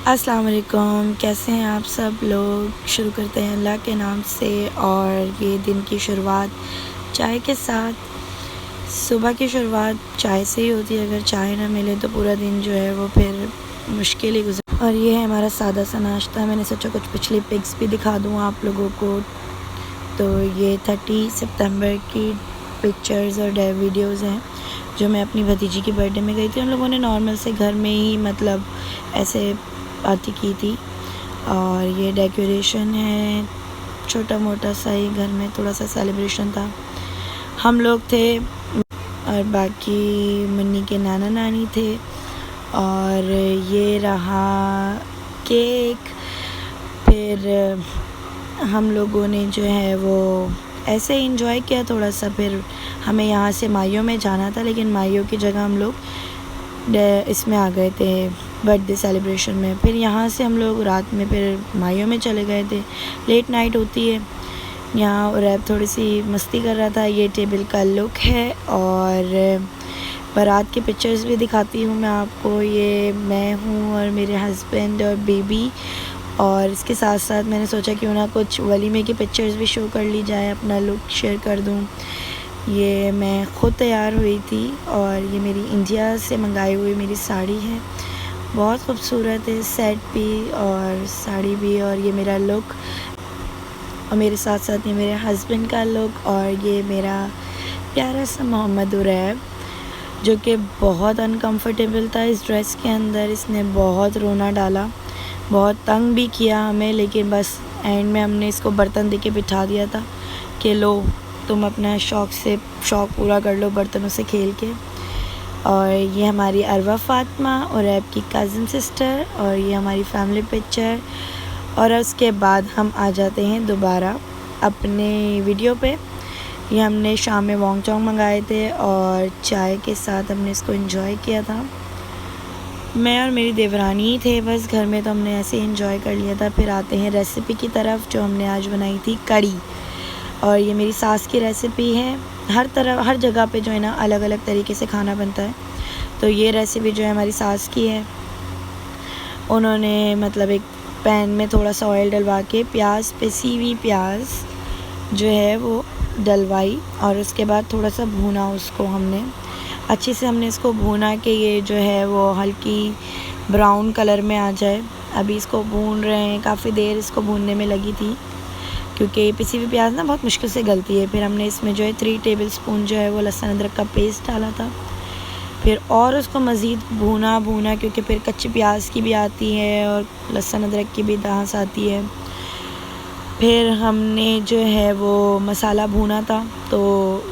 अस्सलाम वालेकुम, कैसे हैं आप सब लोग। शुरू करते हैं अल्लाह के नाम से और ये दिन की शुरुआत चाय के साथ। सुबह की शुरुआत चाय से ही होती है। अगर चाय ना मिले तो पूरा दिन जो है वो फिर मुश्किल ही गुजर। और ये है हमारा सादा सा नाश्ता। मैंने सोचा कुछ पिछली पिक्स भी दिखा दूँ आप लोगों को। तो ये 30 सितंबर की पिक्चर्स और वीडियोज़ हैं जो मैं अपनी भतीजी की बर्थडे में गई थी। उन लोगों ने नॉर्मल से घर में ही मतलब ऐसे पार्टी की थी। और ये डेकोरेशन है, छोटा मोटा सा ही घर में थोड़ा सा सेलिब्रेशन था। हम लोग थे और बाकी मन्नी के नाना नानी थे। और ये रहा केक। फिर हम लोगों ने जो है वो ऐसे ही इंजॉय किया थोड़ा सा। फिर हमें यहाँ से माइयों में जाना था, लेकिन माइयों की जगह हम लोग इसमें आ गए थे बर्थडे सेलिब्रेशन में। फिर यहाँ से हम लोग रात में फिर माइयों में चले गए थे। लेट नाइट होती है यहाँ। और अब थोड़ी सी मस्ती कर रहा था। ये टेबल का लुक है और बारात की पिक्चर्स भी दिखाती हूँ मैं आपको। ये मैं हूँ और मेरे हस्बैंड और बेबी। और इसके साथ साथ मैंने सोचा क्यों ना कुछ वलीमे की पिक्चर्स भी शो कर ली जाए, अपना लुक शेयर कर दूँ। ये मैं ख़ुद तैयार हुई थी और ये मेरी इंडिया से मंगाई हुई मेरी साड़ी है। बहुत खूबसूरत है, सेट भी और साड़ी भी। और ये मेरा लुक और मेरे साथ साथ ये मेरे हस्बैंड का लुक। और ये मेरा प्यारा सा मोहम्मद उरैब जो कि बहुत अनकंफर्टेबल था इस ड्रेस के अंदर। इसने बहुत रोना डाला, बहुत तंग भी किया हमें, लेकिन बस एंड में हमने इसको बर्तन दे के बिठा दिया था कि लो तुम अपना शौक़ पूरा कर लो बर्तनों से खेल के। और ये हमारी अरवा फ़ातिमा और ऐप की कज़न सिस्टर। और ये हमारी फैमिली पिक्चर। और उसके बाद हम आ जाते हैं दोबारा अपने वीडियो पे। ये हमने शाम में वॉन्ग चौंग मंगाए थे और चाय के साथ हमने इसको एंजॉय किया था। मैं और मेरी देवरानी ही थे बस घर में, तो हमने ऐसे ही एंजॉय कर लिया था। फिर आते हैं रेसिपी की तरफ जो हमने आज बनाई थी, कड़ी। और ये मेरी सास की रेसिपी है। हर जगह पे जो है ना अलग अलग तरीके से खाना बनता है। तो ये रेसिपी जो है हमारी सास की है। उन्होंने मतलब एक पैन में थोड़ा सा ऑयल डलवा के पिसी हुई प्याज जो है वो डलवाई। और उसके बाद थोड़ा सा भूना उसको हमने अच्छे से। हमने इसको भूना कि ये जो है वो हल्की ब्राउन कलर में आ जाए। अभी इसको भून रहे हैं, काफ़ी देर इसको भूनने में लगी थी क्योंकि पिसी हुई प्याज ना बहुत मुश्किल से गलती है। फिर हमने इसमें जो है 3 टेबलस्पून जो है वो लहसुन अदरक का पेस्ट डाला था। फिर और उसको मज़ीद भूना क्योंकि फिर कच्ची प्याज की भी आती है और लहसुन अदरक की भी दांस आती है। फिर हमने जो है वो मसाला भूना था, तो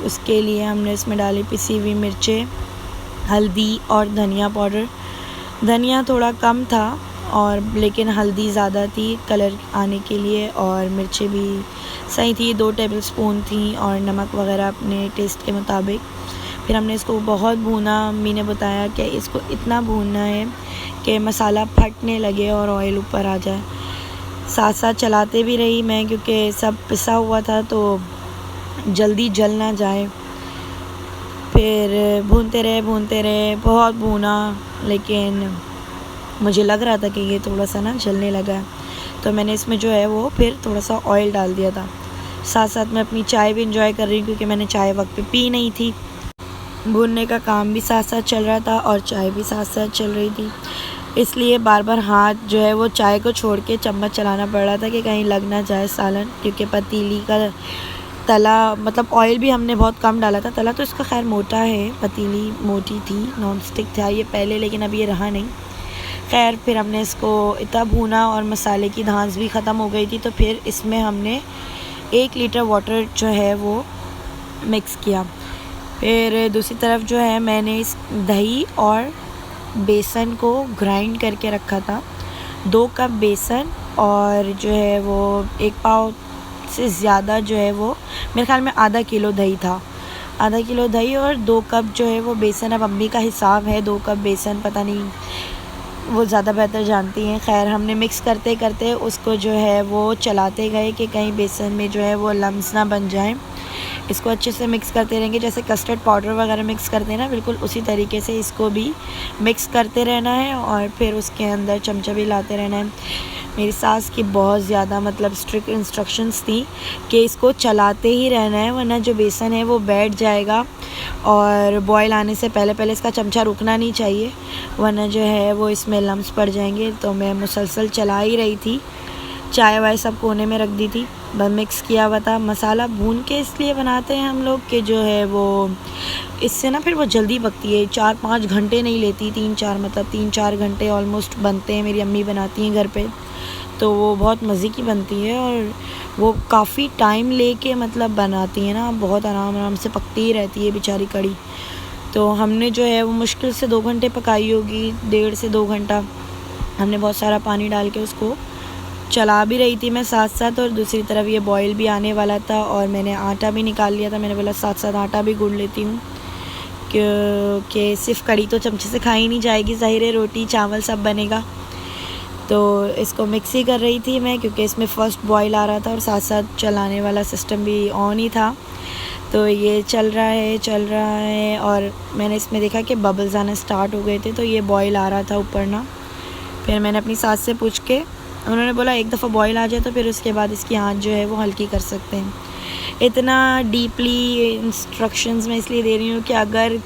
उसके लिए हमने इसमें डाली पिसी हुई मिर्चें, हल्दी और धनिया पाउडर। धनिया थोड़ा कम था और लेकिन हल्दी ज़्यादा थी कलर आने के लिए। और मिर्चें भी सही थी, 2 टेबलस्पून थी। और नमक वगैरह अपने टेस्ट के मुताबिक। फिर हमने इसको बहुत भूना। अम्मी ने बताया कि इसको इतना भूनना है कि मसाला फटने लगे और ऑयल ऊपर आ जाए। साथ साथ चलाते भी रही मैं क्योंकि सब पिसा हुआ था तो जल्दी जल ना जाए। फिर भूनते रहे, बहुत भूना, लेकिन मुझे लग रहा था कि ये थोड़ा सा ना जलने लगा है। तो मैंने इसमें जो है वो फिर थोड़ा सा ऑयल डाल दिया था। साथ साथ मैं अपनी चाय भी इंजॉय कर रही हूँ क्योंकि मैंने चाय वक्त पे पी नहीं थी। भूनने का काम भी साथ साथ चल रहा था और चाय भी साथ साथ चल रही थी, इसलिए बार बार हाथ जो है वो चाय को छोड़ के चम्मच चलाना पड़ रहा था कि कहीं लग ना जाए सालन। क्योंकि पतीली का तला मतलब ऑयल भी हमने बहुत कम डाला था। तला तो इसका खैर मोटा है, पतीली मोटी थी, नॉन स्टिक था ये पहले, लेकिन अब ये रहा नहीं। खैर फिर हमने इसको इतना भूना और मसाले की धांस भी ख़त्म हो गई थी। तो फिर इसमें हमने 1 लीटर वाटर जो है वो मिक्स किया। फिर दूसरी तरफ जो है मैंने इस दही और बेसन को ग्राइंड करके रखा था। 2 कप बेसन और जो है वो 1 पाव से ज़्यादा जो है वो मेरे ख्याल में आधा किलो दही था। आधा किलो दही और 2 कप जो है वो बेसन। अब अम्मी का हिसाब है 2 कप बेसन, पता नहीं वो ज़्यादा बेहतर जानती हैं। खैर हमने मिक्स करते करते उसको जो है वो चलाते गए कि कहीं बेसन में जो है वो लम्स ना बन जाएं। इसको अच्छे से मिक्स करते रहेंगे, जैसे कस्टर्ड पाउडर वगैरह मिक्स करते हैं ना, बिल्कुल उसी तरीके से इसको भी मिक्स करते रहना है और फिर उसके अंदर चमचा भी लाते रहना है। मेरी सास की बहुत ज़्यादा मतलब स्ट्रिक्ट इंस्ट्रक्शंस थी कि इसको चलाते ही रहना है, वरना जो बेसन है वो बैठ जाएगा और बॉयल आने से पहले पहले इसका चमचा रुकना नहीं चाहिए, वरना जो है वो इसमें लम्स पड़ जाएंगे। तो मैं मुसलसल चला ही रही थी, चाय वाय सब कोने में रख दी थी, बस मिक्स किया हुआ था। मसाला भून के इसलिए बनाते हैं हम लोग कि जो है वो इससे ना फिर वो जल्दी पकती है, 4-5 घंटे नहीं लेती, 3-4 मतलब 3-4 घंटे ऑलमोस्ट बनते हैं। मेरी अम्मी बनाती हैं घर पे, तो वो बहुत मज़े की बनती है और वो काफ़ी टाइम लेके मतलब बनाती है ना, बहुत आराम आराम से पकती ही रहती है बेचारी कड़ी। तो हमने जो है वो मुश्किल से 2 घंटे पकाई होगी, 1.5 से 2 घंटा। हमने बहुत सारा पानी डाल के उसको चला भी रही थी मैं साथ साथ, और दूसरी तरफ ये बॉयल भी आने वाला था और मैंने आटा भी निकाल लिया था। मैंने बोला साथ साथ आटा भी गूँध लेती हूँ, क्योंकि सिर्फ कड़ी तो चमचे से खाई नहीं जाएगी, ज़ाहिर है रोटी चावल सब बनेगा। तो इसको मिक्स ही कर रही थी मैं, क्योंकि इसमें फ़र्स्ट बॉयल आ रहा था और साथ साथ चलाने वाला सिस्टम भी ऑन ही था। तो ये चल रहा है और मैंने इसमें देखा कि बबल्स आना स्टार्ट हो गए थे, तो ये बॉयल आ रहा था ऊपर ना। फिर मैंने अपनी सास से पूछ के, उन्होंने बोला एक दफ़ा बॉयल आ जाए तो फिर उसके बाद इसकी आँच जो है वो हल्की कर सकते हैं। इतना डीपली इंस्ट्रक्शंस मैं इसलिए दे रही हूँ कि अगर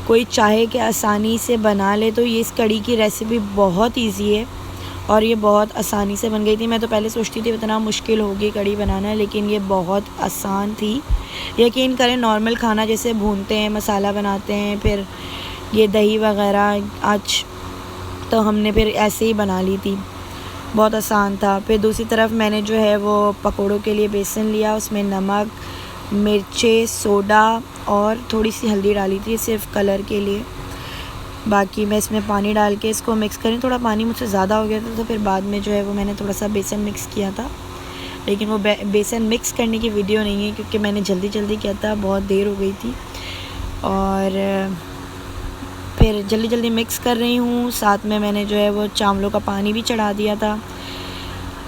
कोई चाहे कि आसानी से बना ले तो ये इस कड़ी की रेसिपी बहुत ईजी है और ये बहुत आसानी से बन गई थी। मैं तो पहले सोचती थी इतना मुश्किल होगी कड़ी बनाना, लेकिन ये बहुत आसान थी। यकीन करें, नॉर्मल खाना जैसे भूनते हैं, मसाला बनाते हैं, फिर ये दही वगैरह आज तो हमने फिर ऐसे ही बना ली थी, बहुत आसान था। फिर दूसरी तरफ मैंने जो है वो पकोड़ों के लिए बेसन लिया, उसमें नमक, मिर्चें, सोडा और थोड़ी सी हल्दी डाली थी सिर्फ कलर के लिए। बाकी मैं इसमें पानी डाल के इसको मिक्स करी। थोड़ा पानी मुझसे ज़्यादा हो गया था, तो फिर बाद में जो है वो मैंने थोड़ा सा बेसन मिक्स किया था, लेकिन वो बेसन मिक्स करने की वीडियो नहीं है क्योंकि मैंने जल्दी किया था, बहुत देर हो गई थी। और फिर जल्दी मिक्स कर रही हूँ। साथ में मैंने जो है वो चावलों का पानी भी चढ़ा दिया था।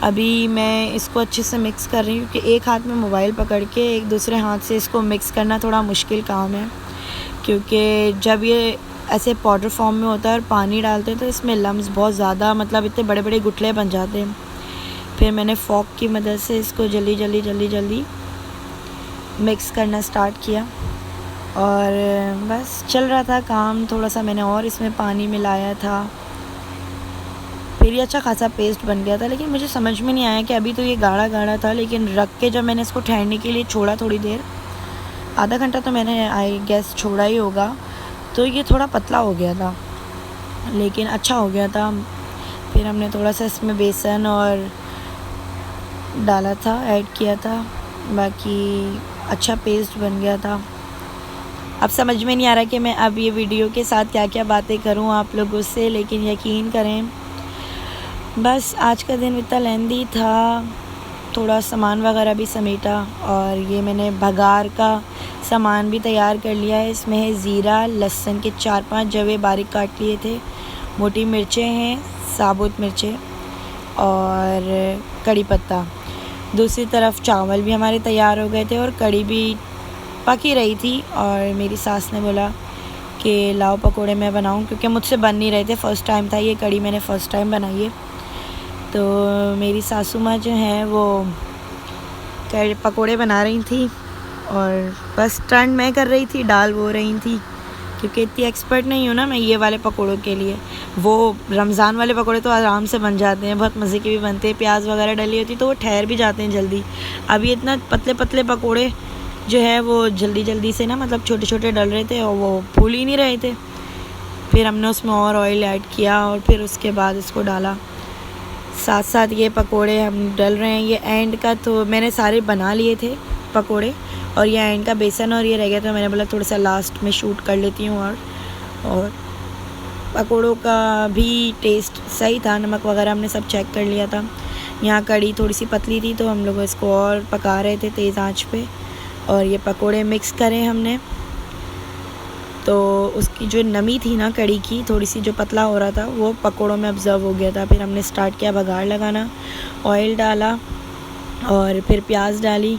अभी मैं इसको अच्छे से मिक्स कर रही हूँ कि एक हाथ में मोबाइल पकड़ के एक दूसरे हाथ से इसको मिक्स करना थोड़ा मुश्किल काम है, क्योंकि जब ये ऐसे पाउडर फॉर्म में होता है और पानी डालते हैं तो इसमें लम्स बहुत ज़्यादा मतलब इतने बड़े बड़े गुठले बन जाते हैं। फिर मैंने फॉक की मदद से इसको जल्दी मिक्स करना स्टार्ट किया और बस चल रहा था काम। थोड़ा सा मैंने और इसमें पानी मिलाया था, फिर ये अच्छा खासा पेस्ट बन गया था। लेकिन मुझे समझ में नहीं आया कि अभी तो ये गाढ़ा था, लेकिन रख के जब मैंने इसको ठहरने के लिए छोड़ा थोड़ी देर, आधा घंटा तो मैंने आई गेस छोड़ा ही होगा, तो ये थोड़ा पतला हो गया था, लेकिन अच्छा हो गया था। फिर हमने थोड़ा सा इसमें बेसन और डाला था, ऐड किया था, बाकी अच्छा पेस्ट बन गया था। अब समझ में नहीं आ रहा कि मैं अब ये वीडियो के साथ क्या क्या बातें करूं आप लोगों से, लेकिन यकीन करें बस आज का दिन इतना लेंदी था। थोड़ा सामान वगैरह भी समेटा और ये मैंने बघार का सामान भी तैयार कर लिया है। इसमें है ज़ीरा, लहसुन के 4-5 जवे बारीक काट लिए थे, मोटी मिर्चें हैं, साबुत मिर्चें और कड़ी पत्ता। दूसरी तरफ चावल भी हमारे तैयार हो गए थे और कड़ी भी पक ही रही थी। और मेरी सास ने बोला कि लाओ पकोड़े मैं बनाऊं, क्योंकि मुझसे बन नहीं रहे थे, फ़र्स्ट टाइम था ये कड़ी, मैंने फ़र्स्ट टाइम बनाई है। तो मेरी सासू माँ जो है वो पकोड़े बना रही थी और बस टर्न मैं कर रही थी, डाल वो रही थी, क्योंकि इतनी एक्सपर्ट नहीं हूँ ना मैं ये वाले पकोड़ों के लिए। वो रमज़ान वाले पकोड़े तो आराम से बन जाते हैं, बहुत मज़े के भी बनते हैं, प्याज वगैरह डली होती तो वो ठहर भी जाते हैं जल्दी। अब ये इतना पतले पकोड़े जो है वो जल्दी से ना मतलब छोटे डल रहे थे और वो फूल ही नहीं रहे थे। फिर हमने उसमें और ऑयल ऐड किया और फिर उसके बाद इसको डाला। साथ साथ ये पकोड़े हम डल रहे हैं। ये एंड का तो मैंने सारे बना लिए थे पकोड़े, और ये एंड का बेसन और ये रह गया, तो मैंने बोला थोड़ा सा लास्ट में शूट कर लेती हूँ। और पकोड़ों का भी टेस्ट सही था, नमक वगैरह हमने सब चेक कर लिया था। यहाँ कड़ी थोड़ी सी पतली थी तो हम लोग इसको और पका रहे थे तेज़ आंच पे। और ये पकोड़े मिक्स करे हमने, तो उसकी जो नमी थी ना कड़ी की, थोड़ी सी जो पतला हो रहा था वो पकोड़ों में ऑब्ज़र्व हो गया था। फिर हमने स्टार्ट किया बघार लगाना, ऑयल डाला और फिर प्याज डाली,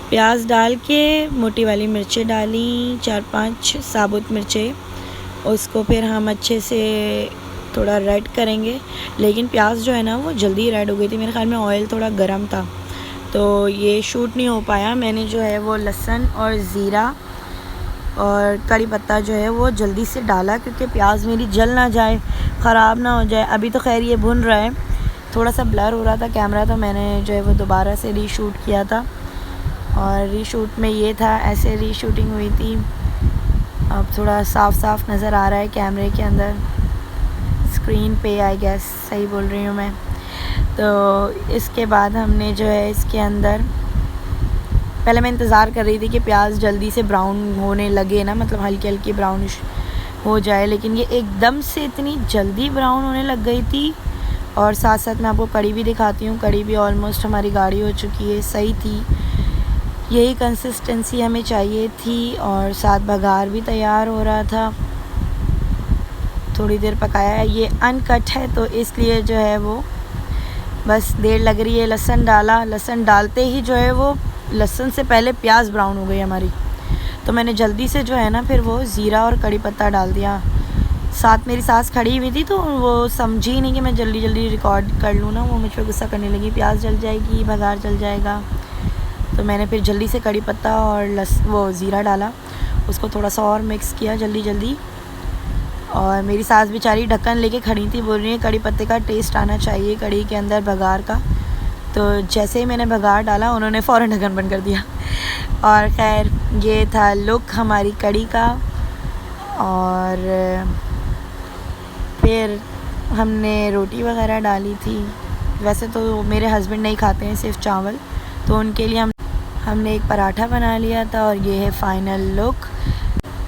प्याज डाल के मोटी वाली मिर्चें डाली, 4-5 साबुत मिर्चें, उसको फिर हम अच्छे से थोड़ा रेड करेंगे। लेकिन प्याज जो है ना वो जल्दी रेड हो गई थी, मेरे ख्याल में ऑयल थोड़ा गर्म था तो ये शूट नहीं हो पाया। मैंने जो है वो लहसुन और ज़ीरा और कड़ी पत्ता जो है वो जल्दी से डाला क्योंकि प्याज मेरी जल ना जाए, ख़राब ना हो जाए। अभी तो खैर ये भुन रहा है, थोड़ा सा ब्लर हो रहा था कैमरा तो मैंने जो है वो दोबारा से रीशूट किया था और रीशूट में ये था, ऐसे रीशूटिंग हुई थी। अब थोड़ा साफ नज़र आ रहा है कैमरे के अंदर, स्क्रीन पे आई गेस सही बोल रही हूँ मैं। तो इसके बाद हमने जो है इसके अंदर, पहले मैं इंतज़ार कर रही थी कि प्याज जल्दी से ब्राउन होने लगे ना, मतलब हल्की हल्की ब्राउनिश हो जाए, लेकिन ये एकदम से इतनी जल्दी ब्राउन होने लग गई थी। और साथ साथ मैं आपको कड़ी भी दिखाती हूँ, कड़ी भी ऑलमोस्ट हमारी गाढ़ी हो चुकी है, सही थी, यही कंसिस्टेंसी हमें चाहिए थी। और साथ बघार भी तैयार हो रहा था, थोड़ी देर पकाया है, ये अनकट है तो इसलिए जो है वो बस देर लग रही है। लहसुन डाला, लहसुन डालते ही जो है वो लहसुन से पहले प्याज ब्राउन हो गई हमारी, तो मैंने जल्दी से जो है ना फिर वो ज़ीरा और कड़ी पत्ता डाल दिया। साथ मेरी सास खड़ी हुई थी तो वो समझी नहीं कि मैं जल्दी जल्दी रिकॉर्ड कर लूँ ना, वो मुझ पर गुस्सा करने लगी, प्याज जल जाएगी, बघार जल जाएगा। तो मैंने फिर जल्दी से कड़ी पत्ता और वो ज़ीरा डाला, उसको थोड़ा सा और मिक्स किया जल्दी। और मेरी सास बेचारी ढक्कन लेके खड़ी थी, बोल रही है कड़ी पत्ते का टेस्ट आना चाहिए कड़ी के अंदर, बघार का। तो जैसे ही मैंने बघार डाला उन्होंने फ़ौरन ढक्कन बंद कर दिया। और ख़ैर ये था लुक हमारी कड़ी का। और फिर हमने रोटी वगैरह डाली थी, वैसे तो मेरे हस्बैंड नहीं खाते हैं सिर्फ चावल, तो उनके लिए हमने एक पराठा बना लिया था। और ये है फ़ाइनल लुक।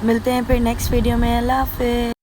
मिलते हैं फिर नेक्स्ट वीडियो में, अल्लाह हाफ़िज़।